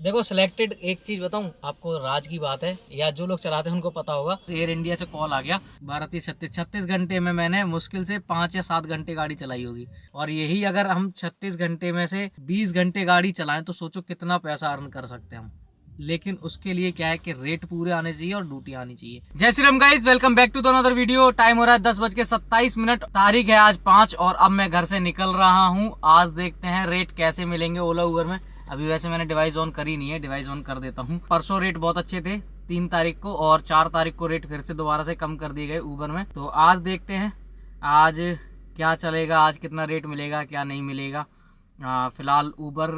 देखो सिलेक्टेड, एक चीज बताऊं आपको, राज की बात है या जो लोग चलाते हैं उनको पता होगा। एयर इंडिया से कॉल आ गया, 12 36 घंटे में मैंने मुश्किल से 5 या 7 घंटे गाड़ी चलाई होगी। और यही अगर हम 36 घंटे में से 20 घंटे गाड़ी चलाएं तो सोचो कितना पैसा अर्न कर सकते हैं हम। लेकिन उसके लिए क्या है कि रेट पूरे आने चाहिए और ड्यूटी आनी चाहिए। जय Shri Ram guys, welcome back to another video. Time हो रहा है 10:27। तारीख है आज 5 और अब मैं घर से निकल रहा हूँ। आज देखते हैं रेट कैसे मिलेंगे ओला उबर में। अभी वैसे मैंने डिवाइस ऑन करी नहीं है, डिवाइस ऑन कर देता हूँ। परसों रेट बहुत अच्छे थे 3 तारीख को, और 4 तारीख को रेट फिर से दोबारा से कम कर दिए गए उबर में। तो आज देखते हैं आज क्या चलेगा, आज कितना रेट मिलेगा क्या नहीं मिलेगा। फिलहाल उबर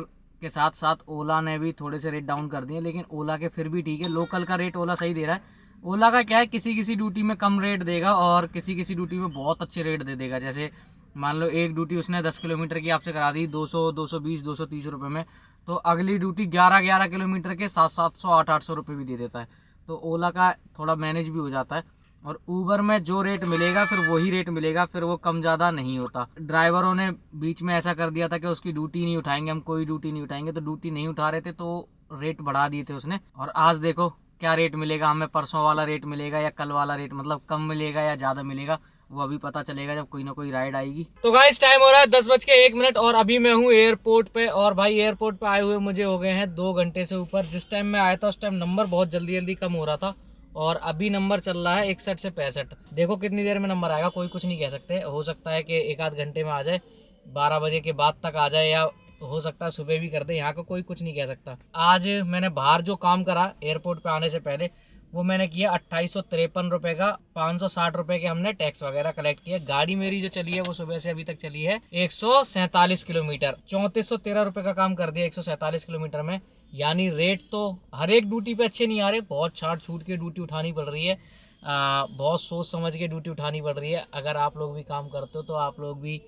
के साथ साथ ओला ने भी थोड़े से रेट डाउन कर दिए, लेकिन ओला के फिर भी ठीक है। लोकल का रेट ओला सही दे रहा है। ओला का क्या है, किसी किसी ड्यूटी में कम रेट देगा और किसी किसी ड्यूटी में बहुत अच्छे रेट दे देगा। जैसे मान लो एक ड्यूटी उसने 10 किलोमीटर की आपसे करा दी 200, 220, 230 रुपये में, तो अगली ड्यूटी 11 किलोमीटर के 700, 800 रुपये भी दे देता है। तो ओला का थोड़ा मैनेज भी हो जाता है। और ऊबर में जो रेट मिलेगा फिर वही रेट मिलेगा, फिर वो कम ज़्यादा नहीं होता। ड्राइवरों ने बीच में ऐसा कर दिया था कि उसकी ड्यूटी नहीं उठाएंगे, हम कोई ड्यूटी नहीं उठाएंगे, तो ड्यूटी नहीं उठा रहे थे तो रेट बढ़ा दिए थे उसने। और आज देखो क्या रेट मिलेगा हमें, परसों वाला रेट मिलेगा या कल वाला रेट, मतलब कम मिलेगा या ज़्यादा मिलेगा, वो अभी पता चलेगा जब कोई ना कोई राइड आएगी। तो गाइस टाइम हो रहा है 10:01 और अभी मैं हूँ एयरपोर्ट पे। और भाई एयरपोर्ट पे आए हुए मुझे हो गए हैं 2 घंटे से ऊपर। जिस टाइम मैं आया था उस टाइम नंबर बहुत जल्दी जल्दी कम हो रहा था, और अभी नंबर चल रहा है 61 से 65। देखो कितनी देर में नंबर आएगा, कोई कुछ नहीं कह सकते। हो सकता है कि 1 आध घंटे में आ जाए, 12 बजे के बाद तक आ जाए, या हो सकता है सुबह भी कर दे। यहाँ का कोई कुछ नहीं कह सकता। आज मैंने बाहर जो काम करा एयरपोर्ट पे आने से पहले, वो मैंने किया 2853 रुपये का। 560 रुपये के हमने टैक्स वगैरह कलेक्ट किया। गाड़ी मेरी जो चली है वो सुबह से अभी तक चली है 147 किलोमीटर। 3413 रुपये का काम कर दिया 147 किलोमीटर में। यानी रेट तो हर एक ड्यूटी पे अच्छे नहीं आ रहे, बहुत छाट छूट के ड्यूटी उठानी पड़ रही है। बहुत सोच समझ के ड्यूटी उठानी पड़ रही है। अगर आप लोग भी काम करते हो तो आप लोग भी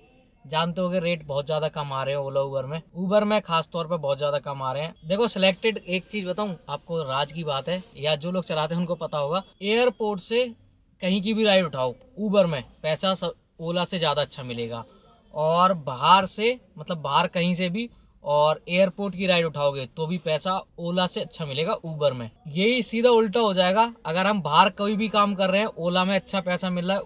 जानते हो कि रेट बहुत ज़्यादा कम आ रहे हैं ओला उबर में खास तौर पे बहुत ज़्यादा कम आ रहे हैं। देखो सिलेक्टेड, एक चीज़ बताऊं आपको, राज की बात है या जो लोग चलाते हैं उनको पता होगा। एयरपोर्ट से कहीं की भी राइड उठाओ उबर में पैसा ओला से ज़्यादा अच्छा मिलेगा। और बाहर से मतलब बाहर कहीं से भी और एयरपोर्ट की राइड उठाओगे तो भी पैसा ओला से अच्छा मिलेगा उबर में। यही सीधा उल्टा हो जाएगा। अगर हम बाहर कोई भी काम कर रहे हैं, ओला में अच्छा पैसा मिल रहा है,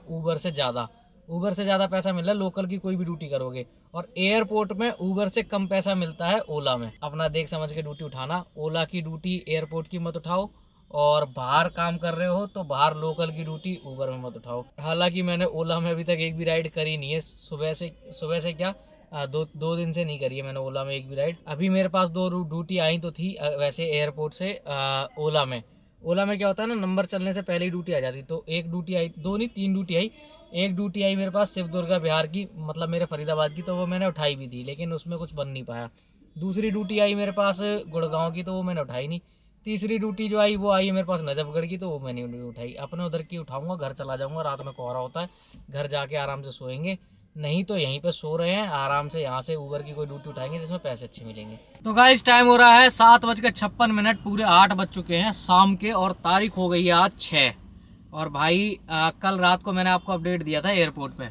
उबर से ज़्यादा पैसा मिल रहा है लोकल की कोई भी ड्यूटी करोगे। और एयरपोर्ट में उबर से कम पैसा मिलता है ओला में। अपना देख समझ के ड्यूटी उठाना। ओला की ड्यूटी एयरपोर्ट की मत उठाओ, और बाहर काम कर रहे हो तो बाहर लोकल की ड्यूटी उबर में मत उठाओ। हालांकि मैंने ओला में अभी तक एक भी राइड करी नहीं है। सुबह से क्या, दो दिन से नहीं करी है मैंने ओला में एक भी राइड। अभी मेरे पास 2 ड्यूटी आई तो थी वैसे एयरपोर्ट से ओला में क्या होता है ना, नंबर चलने से पहले ही ड्यूटी आ जाती। तो एक ड्यूटी आई, 2 नहीं 3 ड्यूटी आई। एक ड्यूटी आई मेरे पास शिव दुर्गा बिहार की, मतलब मेरे फरीदाबाद की, तो वो मैंने उठाई भी थी, लेकिन उसमें कुछ बन नहीं पाया। दूसरी ड्यूटी आई मेरे पास गुड़गांव की, तो वो मैंने उठाई नहीं। तीसरी ड्यूटी जो आई वो आई है मेरे पास नजफगढ़ की, तो वो मैंने नहीं उठाई। अपने उधर की उठाऊंगा, घर चला जाऊंगा, रात में कोहरा होता है, घर जाके आराम से सोएंगे। नहीं तो यहीं पे सो रहे हैं आराम से, यहाँ से उबर की कोई ड्यूटी उठाएंगे जिसमें पैसे अच्छे मिलेंगे। तो गाइस टाइम हो रहा है 7:56, पूरे 8 बज चुके हैं शाम के, और तारीख हो गई है आज 6। और भाई कल रात को मैंने आपको अपडेट दिया था एयरपोर्ट पे।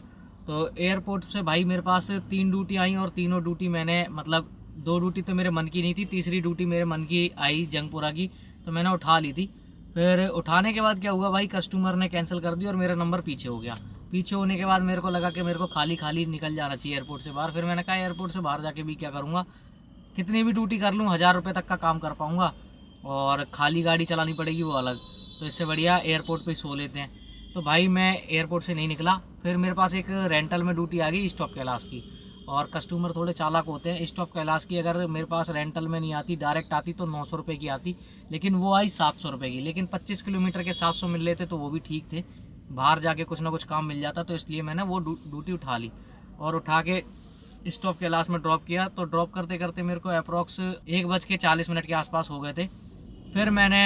तो एयरपोर्ट से भाई मेरे पास 3 ड्यूटी आई, और तीनों ड्यूटी मैंने मतलब 2 ड्यूटी तो मेरे मन की नहीं थी, तीसरी ड्यूटी मेरे मन की आई जंगपुरा की, तो मैंने उठा ली थी। फिर उठाने के बाद क्या हुआ भाई, कस्टमर ने कैंसिल कर दी और मेरा नंबर पीछे हो गया। पीछे होने के बाद मेरे को लगा कि मेरे को खाली खाली निकल जाना चाहिए एयरपोर्ट से बाहर। फिर मैंने कहा एयरपोर्ट से बाहर जाके भी क्या करूँगा, कितनी भी ड्यूटी कर लूँ 1000 रुपये तक का काम कर पाऊँगा, और खाली गाड़ी चलानी पड़ेगी वो अलग। तो इससे बढ़िया एयरपोर्ट पे ही सो लेते हैं। तो भाई मैं एयरपोर्ट से नहीं निकला। फिर मेरे पास एक रेंटल में ड्यूटी आ गई ईस्ट ऑफ कैलाश की, और कस्टमर थोड़े चालाक होते हैं। ईस्ट ऑफ कैलाश की अगर मेरे पास रेंटल में नहीं आती, डायरेक्ट आती तो 900 रुपये की आती, लेकिन वो आई 700 रुपये की। लेकिन 25 किलोमीटर के 700 मिल रहे थे तो वो भी ठीक थे, बाहर जाके कुछ ना कुछ काम मिल जाता। तो इसलिए मैंने वो ड्यूटी उठा ली, और उठा के ईस्ट ऑफ कैलाश में ड्रॉप किया। तो ड्रॉप करते करते मेरे को अप्रॉक्स 1:40 के आसपास हो गए थे। फिर मैंने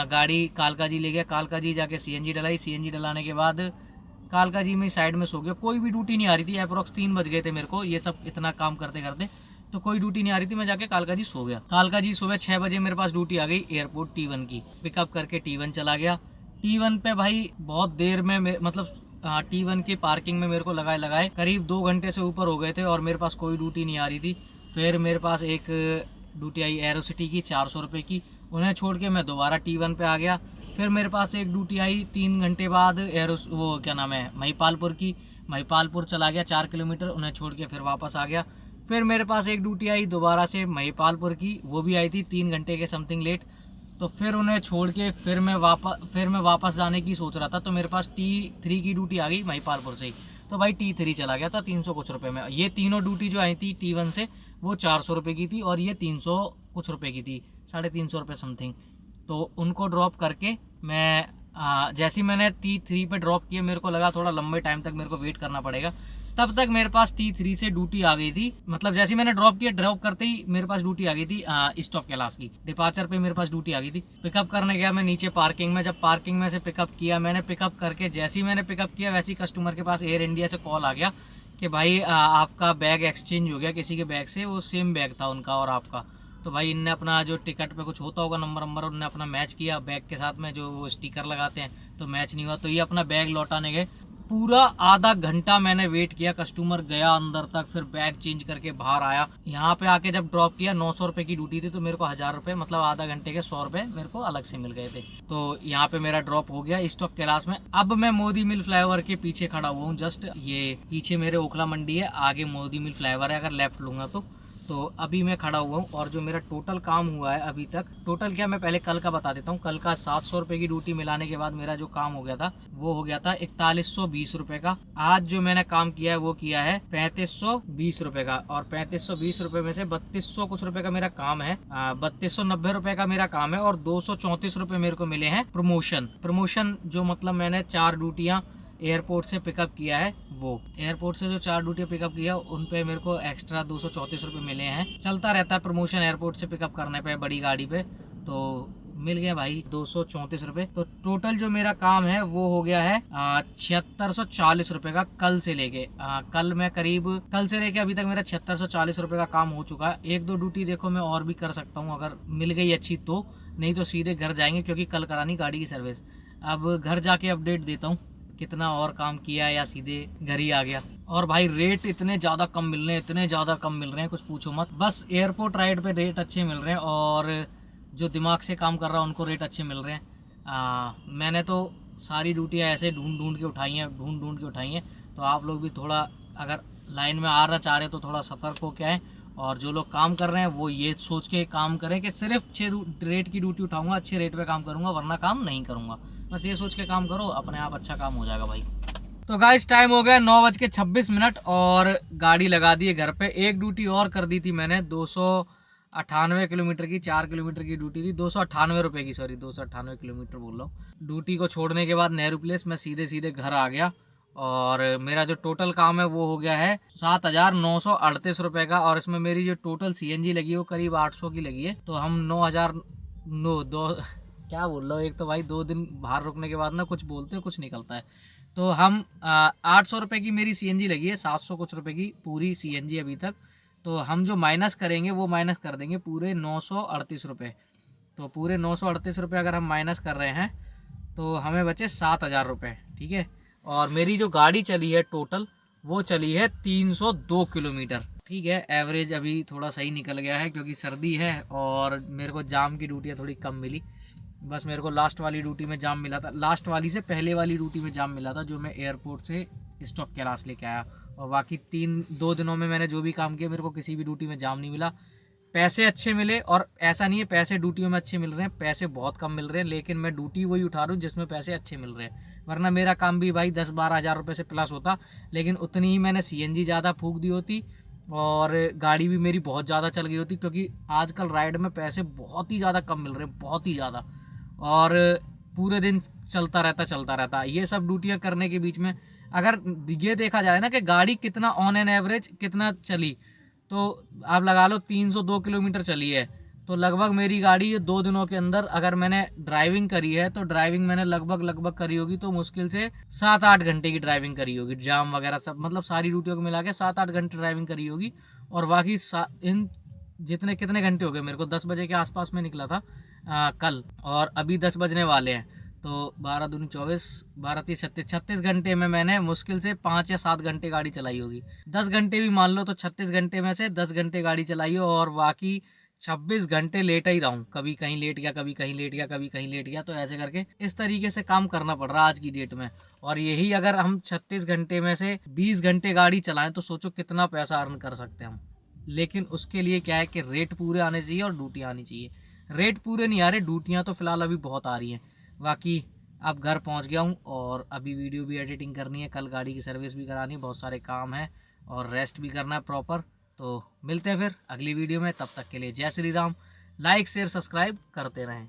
गाड़ी कालका जी ले गया, कालका जी जाके सीएनजी डलाई। सीएनजी डलाने के बाद कालका जी में साइड में सो गया। कोई भी ड्यूटी नहीं आ रही थी, अप्रॉक्स 3 बज गए थे मेरे को ये सब इतना काम करते करते, तो कोई ड्यूटी नहीं आ रही थी। मैं जाके कालका जी सो गया। कालका जी सुबह 6 बजे मेरे पास ड्यूटी आ गई एयरपोर्ट T1 की। पिकअप करके T1 चला गया। T1 पे भाई बहुत देर में मतलब T1 की पार्किंग में मेरे को लगाए करीब 2 घंटे से ऊपर हो गए थे, और मेरे पास कोई ड्यूटी नहीं आ रही थी। फिर मेरे पास एक ड्यूटी आई एरो सिटी की 400 रुपये की, उन्हें छोड़ के मैं दोबारा T1 पे आ गया। फिर मेरे पास एक ड्यूटी आई 3 घंटे बाद एरो वो क्या नाम है महिपालपुर की, महिपालपुर चला गया 4 किलोमीटर, उन्हें छोड़ के फिर वापस आ गया। फिर मेरे पास एक ड्यूटी आई दोबारा से महिपालपुर की, वो भी आई थी 3 घंटे के समथिंग लेट। तो फिर उन्हें छोड़ के फिर मैं वापस जाने की सोच रहा था, तो मेरे पास T3 की ड्यूटी आ गई महिपालपुर से ही। तो भाई T3 चला गया था 300 कुछ रुपये में। ये तीनों ड्यूटी जो आई थी T1 से वो 400 रुपये की थी, और ये 300 कुछ रुपये की थी, 350 रुपये समथिंग। तो उनको ड्रॉप करके मैं जैसे ही मैंने T3 पे ड्रॉप किया, मेरे को लगा थोड़ा लंबे टाइम तक मेरे को वेट करना पड़ेगा। तब तक मेरे पास T3 से ड्यूटी आ गई थी, मतलब जैसे ही मैंने ड्रॉप किया, ड्रॉप करते ही मेरे पास ड्यूटी आ गई थी ईस्ट ऑफ कैलाश की। डिपार्चर पे मेरे पास ड्यूटी आ गई थी। पिकअप करने गया मैं नीचे पार्किंग में। जब पार्किंग में से पिकअप किया मैंने, पिकअप करके जैसे ही मैंने पिकअप किया वैसे ही कस्टमर के पास एयर इंडिया से कॉल आ गया कि भाई आपका बैग एक्सचेंज हो गया किसी के बैग से, वो सेम बैग था उनका और आपका। तो भाई इनने अपना जो टिकट पे कुछ होता होगा नंबर उनने अपना मैच किया बैग के साथ में, जो वो स्टिकर लगाते हैं, तो मैच नहीं हुआ। तो ये अपना बैग लौटाने गए। पूरा आधा घंटा मैंने वेट किया, कस्टमर गया अंदर तक, फिर बैग चेंज करके बाहर आया। यहाँ पे आके जब ड्रॉप किया 900 रुपये की ड्यूटी थी, तो मेरे को 1000 रुपये मतलब आधा घंटे के 100 रुपये मेरे को अलग से मिल गए थे। तो यहाँ पे मेरा ड्रॉप हो गया ईस्ट ऑफ कैलाश में। अब मैं मोदी मिल फ्लाईओवर के पीछे खड़ा हुआ हूँ, जस्ट ये पीछे मेरे ओखला मंडी है, आगे मोदी मिल फ्लाईओवर है अगर लेफ्ट लूंगा तो अभी मैं खड़ा हुआ हूँ। और जो मेरा टोटल काम हुआ है अभी तक, टोटल क्या, मैं पहले कल का बता देता हूँ। कल का 700 रुपये की ड्यूटी मिलाने के बाद मेरा जो काम हो गया था वो हो गया था 4120 रुपये का। आज जो मैंने काम किया है वो किया है 3520 रुपये का, और 3520 रुपये में से 3200 कुछ रुपये का मेरा काम है, 3290 रुपये का मेरा काम है, और 234 रुपये मेरे को मिले हैं प्रमोशन जो मतलब मैंने 4 ड्यूटियाँ एयरपोर्ट से पिकअप किया है, वो एयरपोर्ट से जो 4 ड्यूटी पिकअप किया उन पे मेरे को एक्स्ट्रा 234 रुपये मिले हैं। चलता रहता है प्रमोशन एयरपोर्ट से पिकअप करने पे बड़ी गाड़ी पे, तो मिल गया भाई 234 रुपये। तो टोटल जो मेरा काम है वो हो गया है 7640 रुपये का कल से लेके। कल से लेके अभी तक मेरा 7640 रुपये का काम हो चुका है। 1-2 ड्यूटी देखो मैं और भी कर सकता हूँ अगर मिल गई अच्छी तो, नहीं तो सीधे घर जाएंगे क्योंकि कल करानी गाड़ी की सर्विस। अब घर जाके अपडेट देता हूँ कितना और काम किया या सीधे घर ही आ गया। और भाई रेट इतने ज़्यादा कम मिल रहे हैं कुछ पूछो मत। बस एयरपोर्ट राइड पे रेट अच्छे मिल रहे हैं, और जो दिमाग से काम कर रहा है उनको रेट अच्छे मिल रहे हैं। मैंने तो सारी ड्यूटियाँ ऐसे ढूंढ के उठाई हैं। तो आप लोग भी थोड़ा अगर लाइन में आना चाह रहे हो तो थोड़ा सतर्क हो के आएँ, और जो लोग काम कर रहे हैं वो ये सोच के काम करें कि सिर्फ अच्छे रेट की ड्यूटी उठाऊंगा, अच्छे रेट पे काम करूंगा, वरना काम नहीं करूंगा। बस ये सोच के काम करो, अपने आप अच्छा काम हो जाएगा भाई। तो गाइस टाइम हो गया 9:26 और गाड़ी लगा दी है घर पे। एक ड्यूटी और कर दी थी मैंने 298 किलोमीटर की, 4 किलोमीटर की ड्यूटी थी, 298 रुपये की, सॉरी 298 किलोमीटर बोल रहा हूँ। ड्यूटी को छोड़ने के बाद नेहरू प्लेस मैं सीधे घर आ गया, और मेरा जो टोटल काम है वो हो गया है 7938 रुपये का। और इसमें मेरी जो टोटल CNG लगी है वो करीब 800 की लगी है। तो हम 9,000 क्या बोल रहा हूँ, एक तो भाई 2 दिन बाहर रुकने के बाद ना कुछ बोलते हो कुछ निकलता है। तो हम 800 रुपये की मेरी CNG लगी है, 700 कुछ रुपये की पूरी CNG अभी तक। तो हम जो माइनस करेंगे वो माइनस कर देंगे पूरे 938 रुपये। तो पूरे 938 रुपये अगर हम माइनस कर रहे हैं तो हमें बचे 7000 रुपये, ठीक है। और मेरी जो गाड़ी चली है टोटल वो चली है 302 किलोमीटर, ठीक है। एवरेज अभी थोड़ा सही निकल गया है क्योंकि सर्दी है और मेरे को जाम की ड्यूटियाँ थोड़ी कम मिली। बस मेरे को लास्ट वाली ड्यूटी में जाम मिला था, लास्ट वाली से पहले वाली ड्यूटी में जाम मिला था जो मैं एयरपोर्ट से ईस्ट ऑफ कैलाश लेके आया। और बाकी 2 दिनों में मैंने जो भी काम किया मेरे को किसी भी ड्यूटी में जाम नहीं मिला। पैसे अच्छे मिले, और ऐसा नहीं है पैसे ड्यूटियों में अच्छे मिल रहे हैं, पैसे बहुत कम मिल रहे हैं, लेकिन मैं ड्यूटी वही उठा रहा हूँ जिसमें पैसे अच्छे मिल रहे हैं। वरना मेरा काम भी भाई 10-12 हज़ार रुपये से प्लस होता, लेकिन उतनी ही मैंने CNG ज़्यादा फूंक दी होती और गाड़ी भी मेरी बहुत ज़्यादा चल गई होती, क्योंकि आजकल राइड में पैसे बहुत ही ज़्यादा कम मिल रहे हैं, बहुत ही ज़्यादा, और पूरे दिन चलता रहता। ये सब ड्यूटियाँ करने के बीच में अगर ये देखा जाए ना कि गाड़ी कितना ऑन एन एवरेज कितना चली, तो आप लगा लो 302 किलोमीटर चली है। तो लगभग मेरी गाड़ी 2 दिनों के अंदर अगर मैंने ड्राइविंग करी है तो ड्राइविंग मैंने लगभग करी होगी तो मुश्किल से 7-8 घंटे की ड्राइविंग करी होगी, जाम वगैरह सब मतलब सारी ड्यूटियों को मिला के 7-8 घंटे ड्राइविंग करी होगी। और बाकी इन कितने घंटे हो गए मेरे को, 10 बजे के आसपास में निकला था कल, और अभी 10 बजने वाले हैं। तो 12 दूनी 24, 12 30 36 घंटे में मैंने मुश्किल से 5 या 7 घंटे गाड़ी चलाई होगी। 10 घंटे भी मान लो तो 36 घंटे में से 10 घंटे गाड़ी चलाई हो, और बाकी 26 घंटे लेटा ही रहा हूँ, कभी कहीं लेट गया, कभी कहीं लेट गया, कभी कहीं लेट गया। तो ऐसे करके इस तरीके से काम करना पड़ रहा है आज की डेट में। और यही अगर हम 36 घंटे में से 20 घंटे गाड़ी चलाएं तो सोचो कितना पैसा अर्न कर सकते हैं हम। लेकिन उसके लिए क्या है कि रेट पूरे आने चाहिए और ड्यूटियाँ आनी चाहिए। रेट पूरे नहीं आ रहे, ड्यूटियाँ तो फिलहाल अभी बहुत आ रही हैं। बाकी अब घर पहुंच गया हूं और अभी वीडियो भी एडिटिंग करनी है, कल गाड़ी की सर्विस भी करानी है, बहुत सारे काम हैं और रेस्ट भी करना है प्रॉपर। तो मिलते हैं फिर अगली वीडियो में, तब तक के लिए जय Shri Ram. Like share subscribe करते रहें।